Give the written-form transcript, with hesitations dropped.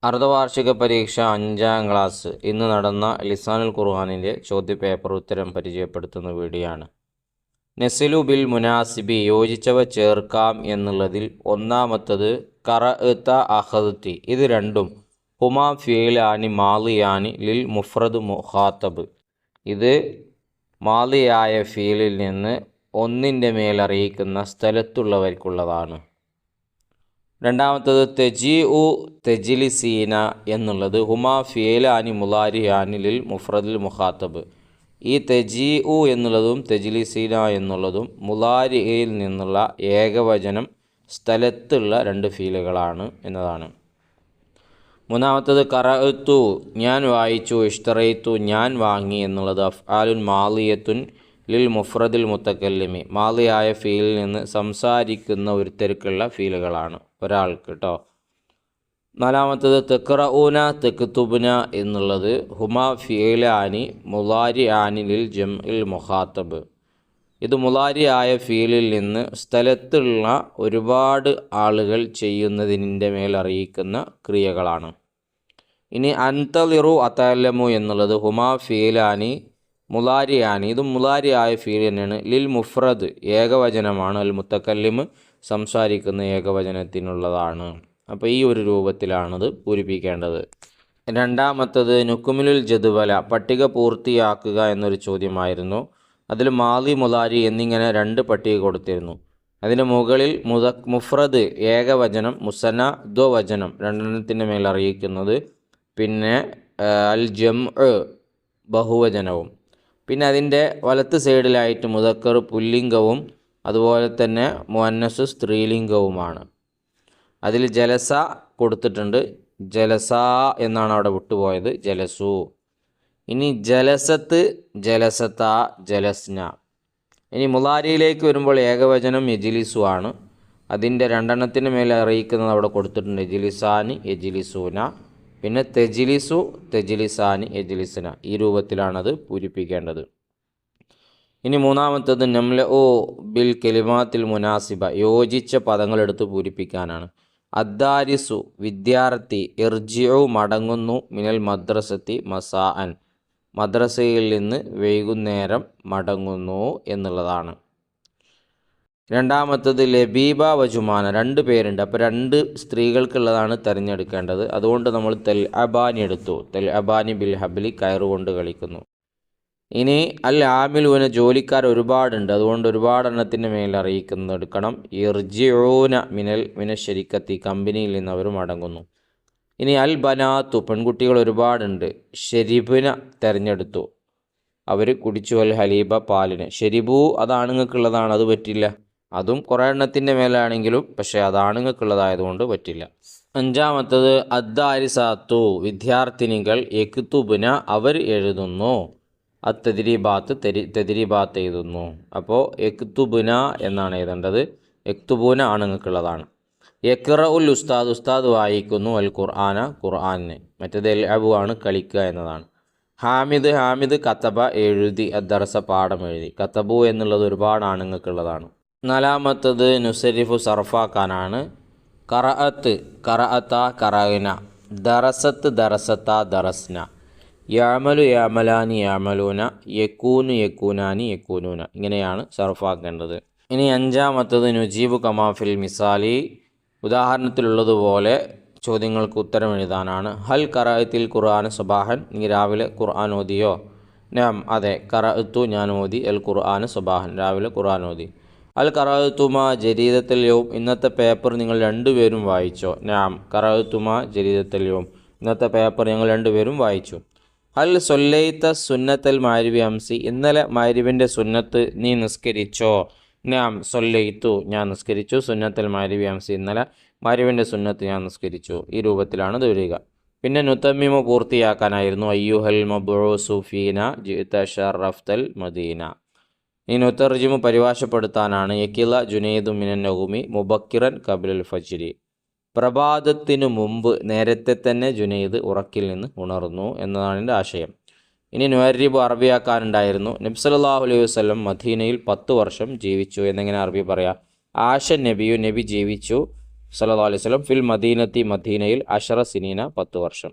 അർദ്ധവാർഷിക പരീക്ഷ 5ാം ക്ലാസ് ഇന്ന് നടന്ന ലിസാനുൽ ഖുർആനിൻ്റെ ചോദ്യപേപ്പർ ഉത്തരം പരിചയപ്പെടുത്തുന്ന വീഡിയോ ആണ്. നെസിലു ബിൽ മുനാസിബി യോജിച്ചവ ചേർക്കാം എന്നുള്ളതിൽ ഒന്നാമത്തത് ഖറഅത അഖദതി, ഇത് രണ്ടും ഹുമാ ഫിഅലാനി മാളിയാനി ലിൽ മുഫ്രദ് മുഖാത്തബ്, ഇത് മാളിയായ ഫീലിൽ നിന്ന് ഒന്നിൻ്റെ മേലറിയിക്കുന്ന സ്ഥലത്തുള്ളവർക്കുള്ളതാണ്. രണ്ടാമത്തത് തെജിഉ തെജിലിസീന എന്നുള്ളത് ഹുമാ ഫിയലാനി മുലാരിയാനി ലിൽ മുഫ്രദിൽ മുഖാത്തബ്, ഈ തെജിഉ എന്നുള്ളതും തെജിലിസീന എന്നുള്ളതും മുലാരിയിൽ നിന്നുള്ള ഏകവചനം സ്ഥലത്തുള്ള രണ്ട് ഫീലുകളാണ് എന്നതാണ്. മൂന്നാമത്തത് ഖറഅതു ഞാൻ വായിച്ചു, ഇഷ്തറൈതു ഞാൻ വാങ്ങി എന്നുള്ളത് അഫ്ആലുൻ മാളിയത്തുൻ ലിൽ മുഫ്രദിൽ മുത്തക്കല്ലിമി, മാളിയായ ഫീലിൽ നിന്ന് സംസാരിക്കുന്ന ഒരുത്തർക്കുള്ള ഫീലുകളാണ്, ഒരാൾക്ക് കേട്ടോ. നാലാമത്തത് തെക്റഊന തെക്തുബ്ന എന്നുള്ളത് ഹുമാ ഫിഅലാനി മുലാരി ആനി ലിൽ ജംഇൽ മുഖാത്തബ്, ഇത് മുലാരി ആയ ഫീലിൽ നിന്ന് സ്ഥലത്തുള്ള ഒരുപാട് ആളുകൾ ചെയ്യുന്നതിൻ്റെ മേലറിയിക്കുന്ന ക്രിയകളാണ്. ഇനി അൻതളിറു അതഅല്ലമു എന്നുള്ളത് ഹുമാ ഫിഅലാനി മുലാരിയാനി, ഇത് മുലാരി ആയ ഫീൽ തന്നെയാണ്. ലിൽ മുഫ്രദ് ഏകവചനമാണ്, അൽ മുത്തക്കല്ലിം സംസാരിക്കുന്ന ഏകവചനത്തിനുള്ളതാണ്. അപ്പോൾ ഈ ഒരു രൂപത്തിലാണത് പൂരിപ്പിക്കേണ്ടത്. രണ്ടാമത്തത് നുക്കുമിലുൽ ജദ്വല പട്ടിക പൂർത്തിയാക്കുക എന്നൊരു ചോദ്യമായിരുന്നു. അതിൽ മാലി മുലാരി എന്നിങ്ങനെ രണ്ട് പട്ടിക കൊടുത്തിരുന്നു. അതിന് മുകളിൽ മുഫ്രദ് ഏകവചനം, മുസന ദ്വവചനം രണ്ടെണ്ണത്തിൻ്റെ മേൽ അറിയിക്കുന്നത്, പിന്നെ അൽ ജംഉ ബഹുവചനവും, പിന്നെ അതിൻ്റെ വലത്ത് സൈഡിലായിട്ട് മുദക്കർ പുല്ലിംഗവും അതുപോലെ തന്നെ മുഅന്നസ് സ്ത്രീലിംഗവുമാണ്. അതിൽ ജലസ കൊടുത്തിട്ടുണ്ട്, ജലസ എന്നാണ് അവിടെ വിട്ടുപോയത്, ജലസു. ഇനി ജലസത്ത്, ജലസത്ത, ജലസ്ന. ഇനി മുലാരിയിലേക്ക് വരുമ്പോൾ ഏകവചനം യജിലിസു ആണ്, അതിൻ്റെ രണ്ടെണ്ണത്തിന് മേലെ അറിയിക്കുന്നത് അവിടെ കൊടുത്തിട്ടുണ്ട്, യജിലിസാനി യജിലിസൂന, പിന്നെ തെജിലിസു തെജിലിസാനി യജിലിസന, ഈ രൂപത്തിലാണത് പൂരിപ്പിക്കേണ്ടത്. ഇനി മൂന്നാമത്തത് നംലഉ ബിൽ കലിമാത്തിൽ മുനാസിബ യോജിച്ച പദങ്ങളെടുത്ത് പൂരിപ്പിക്കാനാണ്. അദ്ദാരിസു വിദ്യാർത്ഥി, ഇർജിഉ മടങ്ങുന്നു, മിനൽ മദ്രസത്തി മസാഅൻ മദ്രസയിൽ നിന്ന് വൈകുന്നേരം മടങ്ങുന്നു എന്നുള്ളതാണ്. രണ്ടാമത്തത് ലബീബ വജുമാന, രണ്ട് പേരുണ്ട്, അപ്പോൾ രണ്ട് സ്ത്രീകൾക്കുള്ളതാണ് തിരഞ്ഞെടുക്കേണ്ടത്. അതുകൊണ്ട് നമ്മൾ തെൽ അബാനി എടുത്തു, തെൽ അബാനി ബിൽ ഹബ്ലി കയറുകൊണ്ട് കളിക്കുന്നു. ഇനി അൽ ആമിലൂന ജോലിക്കാർ ഒരുപാടുണ്ട്, അതുകൊണ്ട് ഒരുപാടെണ്ണത്തിൻ്റെ മേൽ അറിയിക്കുന്നത് എടുക്കണം. ഇർജിഊന മിന ശരിക്കത്തി കമ്പനിയിൽ നിന്ന് അവർ മടങ്ങുന്നു. ഇനി അൽ ബനാത്തു പെൺകുട്ടികൾ ഒരുപാടുണ്ട്, ഷെരിബിന തിരഞ്ഞെടുത്തു, അവർ കുടിച്ചു അൽ ഹലീബ പാലിന്. ഷെരിബു അത് ആണുങ്ങൾക്കുള്ളതാണ്, അത് പറ്റില്ല. അതും കുറേ എണ്ണത്തിൻ്റെ മേലാണെങ്കിലും പക്ഷേ അത് ആണുങ്ങൾക്കുള്ളതായതുകൊണ്ട് പറ്റില്ല. അഞ്ചാമത്തത് അദ്ദാരിസാത്തു വിദ്യാർത്ഥിനികൾ, യക്തുബുന അവർ എഴുതുന്നു, അത്തദ്രീബാത്ത് തെദ്രീബാത്ത് എഴുതുന്നു. അപ്പോൾ യക്തുബുന എന്നാണ് എഴുതേണ്ടത്, യക്തുബൂന ആണുങ്ങൾക്കുള്ളതാണ്. യക്റഉൽ ഉസ്താദ് ഉസ്താദ് വായിക്കുന്നു, അൽ ഖുർആന ഖുർആനെ, മറ്റേത് എൽ അബു ആണ് കളിക്കുക എന്നതാണ്. ഹാമിദ് കത്തബ എഴുതി, അദ്ദർസ പാഠം എഴുതി. കത്തബു എന്നുള്ളത് ഒരുപാട് ആണുങ്ങൾക്കുള്ളതാണ്. നാലാമത്തത് നുസരിഫു സർഫാക്കാനാണ്. ഖറഅത്ത് ഖറഅത ഖറഅന, ദറസത്ത് ദറസത്ത ദറസ്ന, യഅമലു യഅമലാനി യഅമലൂന, യകൂനു യകൂനാനി യകൂനൂന, ഇങ്ങനെയാണ് സർഫാക്കേണ്ടത്. ഇനി അഞ്ചാമത്തത് നുജീബു കമാഫിൽ മിസാലി ഉദാഹരണത്തിലുള്ളതുപോലെ ചോദ്യങ്ങൾക്ക് ഉത്തരം എഴുതാനാണ്. ഹൽ ഖറഅത്തിൽ ഖുർആൻ സബാഹൻ, നീ രാവിലെ ഖുർആൻ ഓതിയോ? നാം അതെ, ഖറഅത്തു ഞാൻ ഓതി, അൽ ഖുർആൻ സബാഹൻ രാവിലെ ഖുർആൻ ഓതി. അൽ ഖറഅത്തുമാ ജരീദത്തുൽ യൗം, ഇന്നത്തെ പേപ്പർ നിങ്ങൾ രണ്ടുപേരും വായിച്ചോ? നാം ഖറഅത്തുമാ ജരീദത്തുൽ യൗം, ഇന്നത്തെ പേപ്പർ ഞങ്ങൾ രണ്ടുപേരും വായിച്ചു. ഹൽ സൊല്ലൈത്ത സുന്നത്തൽ മാരിബി അംസി, ഇന്നലെ മാരിബിൻ്റെ സുന്നത്ത് നീ നിസ്കരിച്ചോ? നാം സൊല്ലൈത്തു ഞാൻ നിസ്കരിച്ചു, സുന്നത്തൽ മാരിബി അംസി ഇന്നലെ മാരിബിൻ്റെ സുന്നത്ത് ഞാൻ നിസ്കരിച്ചു. ഈ രൂപത്തിലാണ് ഇത് വരിക. പിന്നെ നുതമ്മിമു പൂർത്തിയാക്കാനായിരുന്നു. അയ്യുഹൽ മബ്ഊസു ഫീന ജിഅത ശറഫ്തൽ മദീന. ഈ നുതർജിമു പരിഭാഷപ്പെടുത്താനാണ്. യക്കില ജുനൈദു മിനൻ നൗമി മുബക്കിറൻ ഖബ്ലൽ ഫജ്രി, പ്രഭാതത്തിനു മുമ്പ് നേരത്തെ തന്നെ ജുനൈദ് ഉറക്കിൽ നിന്ന് ഉണർന്നു എന്നതാണ് എൻ്റെ ആശയം. ഇനി നുഅരിബ് അറബിയാക്കാനുണ്ടായിരുന്നു. നബി സല്ലല്ലാഹു അലൈഹി വസല്ലം മദീനയിൽ 10 വർഷം ജീവിച്ചു. എന്നെങ്ങനെ അറബി പറയാം? ആഷ നബിയു, നബി ജീവിച്ചു. സല്ലല്ലാഹു അലൈഹി വസല്ലം ഫിൽ മദീനത്തി മദീനയിൽ 10 സിനീന 10 വർഷം.